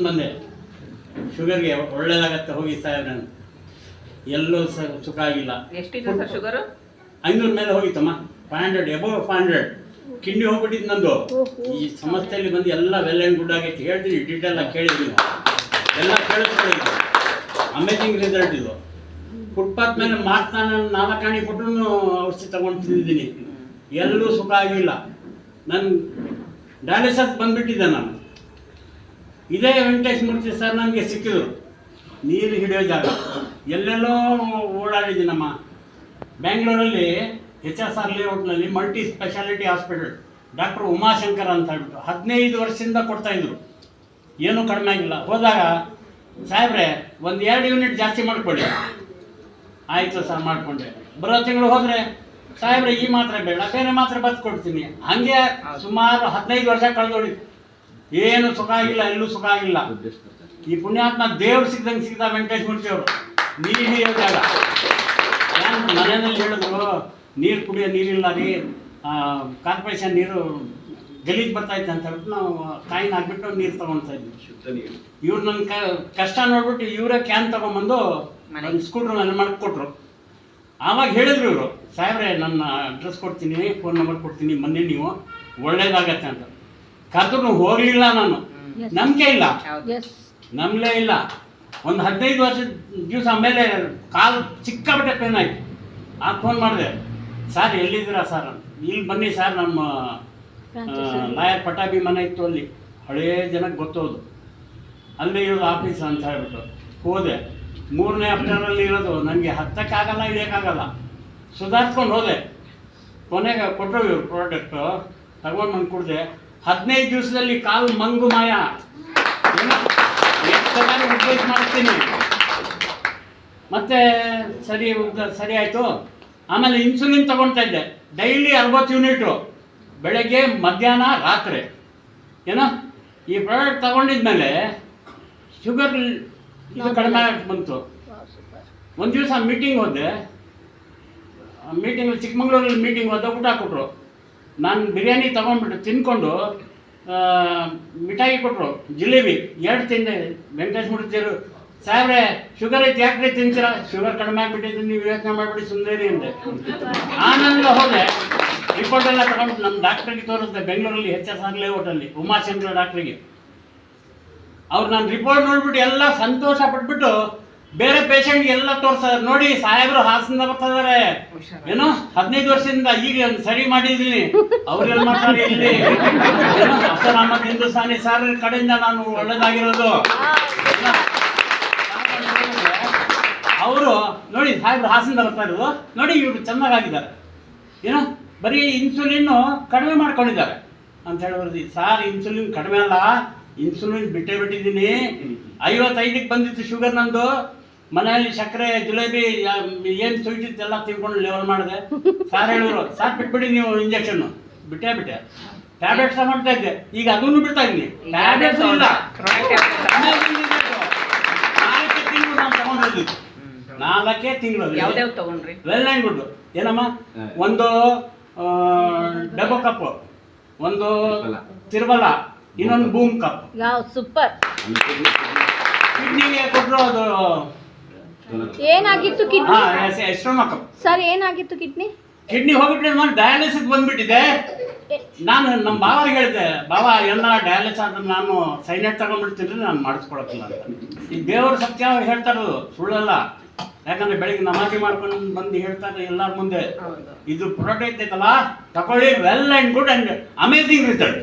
ಬಂದೆ ಶುಗರ್ಗೆ ಒಳ್ಳೇದಾಗತ್ತೆ ಹೋಗಿ ಸಾಹೇಬ್ರೆ ಎಲ್ಲೂ ಸುಖ ಆಗಿಲ್ಲ. ಎಷ್ಟಿದೆ ಸರ್ ಶುಗರ್? 500 ಮೇಲೆ ಹೋಗಿತ್ತಮ್ಮ, 500 ಎಬೋ 500 ಕಿಂಡಿ ಹೋಗ್ಬಿಟ್ಟಿದ್ದು ನಂದು. ಈ ಸಂಸ್ಥೆಯಲ್ಲಿ ಬಂದು ಎಲ್ಲ ವೆಲ್ ಆ್ಯಂಡ್ ಗುಡ್ ಆಗೈತೆ ಹೇಳ್ತೀನಿ, ಡೀಟೇಲ್ ಆಗಿ ಕೇಳಿದ್ದೀನಿ, ಎಲ್ಲ ಕೇಳಿಸ್ಕೊಂಡಿದ್ದು. ಅಮೇಜಿಂಗ್ ರಿಸಲ್ಟ್ ಇದು. ಫುಟ್ಪಾತ್ ಮೇಲೆ ಮಾರ್ತಾನ 4 ಆಣಿ ಕೊಟ್ಟರು ಔಷಧಿ ತಗೊಂಡು ತಿಂದಿದ್ದೀನಿ, ಎಲ್ಲೂ ಸುಖ ಆಗಿಲ್ಲ. ನಾನು ಡಯಾಲಿಸಿಸ್ ಬಂದುಬಿಟ್ಟಿದ್ದೆ. ನಾನು ಇದೇ ವೆಂಕಟೇಶ್ ಮೂರ್ತಿ ಸರ್ ನನಗೆ ಸಿಕ್ಕಿದ್ರು, ನೀರು ಹಿಡಿಯೋ ಜಾಗ. ಎಲ್ಲೆಲ್ಲೋ ಓಡಾಡಿದ್ದೀನಮ್ಮ. ಬ್ಯಾಂಗ್ಳೂರಲ್ಲಿ HSR ಲೇಔಟ್ನಲ್ಲಿ multi speciality hospital doctor Umashankar ಅಂತ ಹೇಳ್ಬಿಟ್ಟು 15 ವರ್ಷದಿಂದ ಕೊಡ್ತಾಯಿದ್ರು, ಏನೂ ಕಡಿಮೆ ಆಗಿಲ್ಲ. ಹೋದಾಗ ಸಾಹೇಬ್ರೆ 1-2 ಯೂನಿಟ್ ಜಾಸ್ತಿ ಮಾಡಿಕೊಳ್ಳಿ. ಆಯಿತು ಸರ್ ಮಾಡಿಕೊಂಡೆ. ಬರೋ ತಿಂಗಳು ಹೋದರೆ ಸಾಹೇಬ್ರೆ ಈ ಮಾತ್ರೆ ಬೇಡ, ಬೇರೆ ಮಾತ್ರೆ ಬತ್ತು ಕೊಡ್ತೀನಿ. ಹಾಗೆ ಸುಮಾರು 15 ವರ್ಷ ಕಳೆದೋಡಿ, ಏನು ಸುಖ ಆಗಿಲ್ಲ, ಎಲ್ಲೂ ಸುಖ ಆಗಿಲ್ಲ. ಈ ಪುಣ್ಯಾತ್ಮ ದೇವ್ರು ಸಿಗ್ದಂಗೆ ಸಿಗ್ದ ವೆಂಕಟೇಶ್ ಮೂರ್ತಿ ಅವರು. ನೀರು ಹಿಡಿಯೋ ಜಾಗ ಮನೆಯಲ್ಲಿ ಹೇಳಿದ್ರು, ನೀರು ಕುಡಿಯೋ ನೀರಿಲ್ಲ ರೀ, ಕಾರ್ಪೊರೇಷನ್ ನೀರು ಗಲೀಜು ಬರ್ತಾಯಿತ್ತು ಅಂತ ಹೇಳ್ಬಿಟ್ಟು ನಾವು ಕಾಯಿನ ಹಾಕ್ಬಿಟ್ಟು ನೀರು ತೊಗೊಳ್ತಾ ಇದ್ವಿ. ಇವ್ರು ನನ್ನ ಕಷ್ಟ ನೋಡ್ಬಿಟ್ಟು ಇವರೇ ಕ್ಯಾನ್ ತೊಗೊಂಬಂದು ಸ್ಕೂಟ್ರ್ ನನ್ನ ಮಾಡಿಕೊಟ್ರು. ಆವಾಗ ಹೇಳಿದ್ರು ಇವರು, ಸಾಹೇಬ್ರೆ ನನ್ನ ಅಡ್ರೆಸ್ ಕೊಡ್ತೀನಿ, ಫೋನ್ ನಂಬರ್ ಕೊಡ್ತೀನಿ, ಮೊನ್ನೆ ನೀವು ಒಳ್ಳೇದಾಗತ್ತೆ ಅಂತ. ಕರೆದ್ರು ಹೋಗಲಿಲ್ಲ. ನಾನು ನಂಬಿಕೆ ಇಲ್ಲ, ನಂಬಲೇ ಇಲ್ಲ. ಒಂದು 15 ವರ್ಷದ ದಿವಸ ಆಮೇಲೆ ಕಾಲು ಸಿಕ್ಕಾಪಟ್ಟೆ ಪೇನ್ ಆಯಿತು. ಆಗ ಫೋನ್ ಮಾಡಿದೆ, ಸರ್ ಎಲ್ಲಿದ್ದೀರಾ ಸರ್? ಇಲ್ಲಿ ಬನ್ನಿ ಸರ್, ನಮ್ಮ ಲಾಯರ್ ಪಟಾಬಿ ಮನೆ ಇತ್ತು ಅಲ್ಲಿ, ಹಳೇ ಜನಕ್ಕೆ ಗೊತ್ತೋದು, ಅಲ್ಲೇ ಇರೋದು ಆಫೀಸ್ ಅಂತ ಹೇಳ್ಬಿಟ್ಟು ಹೋದೆ. 3ನೇ ಅಫ್ಟರಲ್ಲಿ ಇರೋದು. ನನಗೆ ಹತ್ತಕ್ಕಾಗಲ್ಲ, ಇಳಿಯೋಕ್ಕಾಗಲ್ಲ. ಸುಧಾರಿಸ್ಕೊಂಡು ಹೋದೆ. ಕೊನೆಗೆ ಕೊಟ್ಟರು ಇವರು ಪ್ರಾಡಕ್ಟು, ತಗೊಂಡು ನಾನು ಕುಡಿದೆ. 15 ದಿವಸದಲ್ಲಿ ಕಾಲು ಮಂಗು ಮಾಯ. ಉಪಯೋಗ ಮಾಡ್ತೀನಿ. ಮತ್ತೆ ಸರಿ ಆಯಿತು. ಆಮೇಲೆ ಇನ್ಸುಲಿನ್ ತಗೊಳ್ತಾ ಇದ್ದೆ, ಡೈಲಿ 60 ಯೂನಿಟು, ಬೆಳಗ್ಗೆ ಮಧ್ಯಾಹ್ನ ರಾತ್ರಿ. ಏನೋ ಈ ಪ್ರಾಡಕ್ಟ್ ತಗೊಂಡಿದ್ಮೇಲೆ ಶುಗರ್ ಇದು ಕಡಿಮೆ ಬಂತು. ಒಂದು ದಿವಸ ಮೀಟಿಂಗ್ ಹೋದೆ. ಮೀಟಿಂಗ್ ಚಿಕ್ಕಮಂಗ್ಳೂರಲ್ಲಿ ಮೀಟಿಂಗ್ ಹೋದ, ಊಟ ಕೊಟ್ಟರು. ನಾನು ಬಿರಿಯಾನಿ ತೊಗೊಂಡ್ಬಿಟ್ಟು ತಿಂದ್ಕೊಂಡು ಮಿಠಾಯಿ ಕೊಟ್ಟರು, ಜಿಲೇಬಿ 2 ತಿಂದೆ. ವೆಂಕಟೇಶ್ ಮೂರ್ತಿಯವರು, ಸಾಹೇಬ್ರೆ ಶುಗರ್ ಐತಿ ಯಾಕ್ರಿ ತಿಂತೀರಾ? ಶುಗರ್ ಕಡಿಮೆ ಆಗಿಬಿಟ್ಟಿದ್ದು, ನೀವು ಯೋಚನೆ ಮಾಡಿಬಿಡಿ ಸುಂದರಿ ಅಂದೆ. ಆನಂದ ಹೋದೆ, ರಿಪೋರ್ಟ್ ಎಲ್ಲ ತಗೊಂಡು ನಮ್ಮ ಡಾಕ್ಟ್ರಿಗೆ ತೋರಿಸ್ದೆ, ಬೆಂಗಳೂರಲ್ಲಿ HSR ಲೇಔಟಲ್ಲಿ ಉಮಾಶಂಕರ್ ಡಾಕ್ಟ್ರಿಗೆ. ಅವ್ರು ನನ್ನ ರಿಪೋರ್ಟ್ ನೋಡ್ಬಿಟ್ಟು ಎಲ್ಲ ಸಂತೋಷ ಪಟ್ಬಿಟ್ಟು ಬೇರೆ ಪೇಷಂಟ್ಗೆ ಎಲ್ಲ ತೋರಿಸ್ತಾರೆ. ನೋಡಿ ಸಾಹೇಬರು ಹಾಸನದ ಬರ್ತಾ ಇದಾರೆ, ಏನೋ 15 ವರ್ಷದಿಂದ ಈಗ ಸರಿ ಮಾಡಿದ್ದೀನಿ. ಅವ್ರೆಲ್ಲ ಮಾಡ್ತಾರೆ ಇಲ್ಲಿ, ಏನೋ ಅಫ್ಸರ್ ಅಹಮದ್ ಹಿಂದೂಸ್ತಾನಿ ಸರ್ ಕಡೆಯಿಂದ ನಾನು ಒಳ್ಳೇದಾಗಿರೋದು. ಅವರು ನೋಡಿ ಸಾಹೇಬ್ರು ಹಾಸನದ ಬರ್ತಾ ಇರೋದು, ನೋಡಿ ಇವರು ಚೆನ್ನಾಗಿದ್ದಾರೆ, ಏನೋ ಬರೀ ಇನ್ಸುಲಿನ್ನು ಕಡಿಮೆ ಮಾಡ್ಕೊಂಡಿದ್ದಾರೆ ಅಂತ ಹೇಳಿದ್ರು. ಸಾರ್ ಇನ್ಸುಲಿನ್ ಕಡಿಮೆ ಅಲ್ಲ, ಇನ್ಸುಲಿನ್ ಬಿಟ್ಟಿದ್ದೀನಿ. 55ಕ್ಕೆ ಬಂದಿತ್ತು ಶುಗರ್ ನಂದು. ಮನೆಯಲ್ಲಿ ಸಕ್ಕರೆ ಜಿಲೇಬಿ ಏನು ಸ್ವೀಟ್ ಇತ್ತೆಲ್ಲ ತಿನ್ಕೊಂಡು ಲೆವೆಲ್ ಮಾಡಿದೆ. ಸಾರ್ ಹೇಳಿದ್ರು, ಸಾರ್ ಬಿಟ್ಬಿಡಿ ನೀವು ಇಂಜೆಕ್ಷನ್ನು. ಬಿಟ್ಟೆ ಟ್ಯಾಬ್ಲೆಟ್ಸ್ ಮಾಡ್ತಾ ಇದ್ದೆ, ಈಗ ಅದನ್ನು ಬಿಡ್ತಾ ಇದ್ದೀನಿ. ಟ್ಯಾಬ್ಲೆಟ್ಸ್ ಇಲ್ಲ, 4 ತಿಂಗಳು ನಾನು ತಗೊಂಡಿದ್ದು. 4 ತಿಂಗಳು ಯಾವ್ದಾವ್ ತಗೊಂಡ್ರಿ? Well and good. ಏನಮ್ಮ, ಒಂದು ಡಬ್ಬೋ ಕಪ್ಪು, ಒಂದು ತಿರುಮಲ, ಇನ್ನೊಂದು ಬೂಮ್ ಕಪ್. ಸೂಪರ್. ಕಿಡ್ನಿಗೆ ಕೊಟ್ಟರು. ಅದು ಏನಾಗಿತ್ತು ಕಿಡ್ನಿ? ಎಸ್ಟ್ರೋಮಾ ಕಪ್. ಸರ್ ಏನಾಗಿತ್ತು ಕಿಡ್ನಿ? ಕಿಡ್ನಿ ಹೋಗ್ಬಿಟ್ಟು ನಾನು ಡಯಾಲಿಸಿಸ್ ಬಂದ್ಬಿಟ್ಟಿದೆ. ನಾನು ನಮ್ಮ ಬಾವರಿಗೆ ಹೇಳಿದೆ, ಬಾವ ಎಲ್ಲ ಡಯಾಲಿಸಿಸ್ ಆದ್ರೆ ನಾನು ಸೈನೈಡ್ ತಗೊಂಡ್ಬಿಡ್ತೀನಿ, ನಾನು ಮಾಡಿಸ್ಕೊಳಕ್ಕಿಲ್ಲ ಅಂತ. ಈ ದೇವ್ರ ಸತ್ಯ ಹೇಳ್ತಾರದು, ಸುಳ್ಳಲ್ಲ. ಯಾಕಂದ್ರೆ ಬೆಳಿಗ್ಗೆ ನಮಾಜಿ ಮಾಡ್ಕೊಂಡು ಬಂದು ಹೇಳ್ತಾರೆ ಎಲ್ಲರ ಮುಂದೆ, ಇದು ಪ್ರಾಡಕ್ಟ್ ಐತಲ್ಲ ತಗೊಳ್ಳಿ, well and good and amazing result.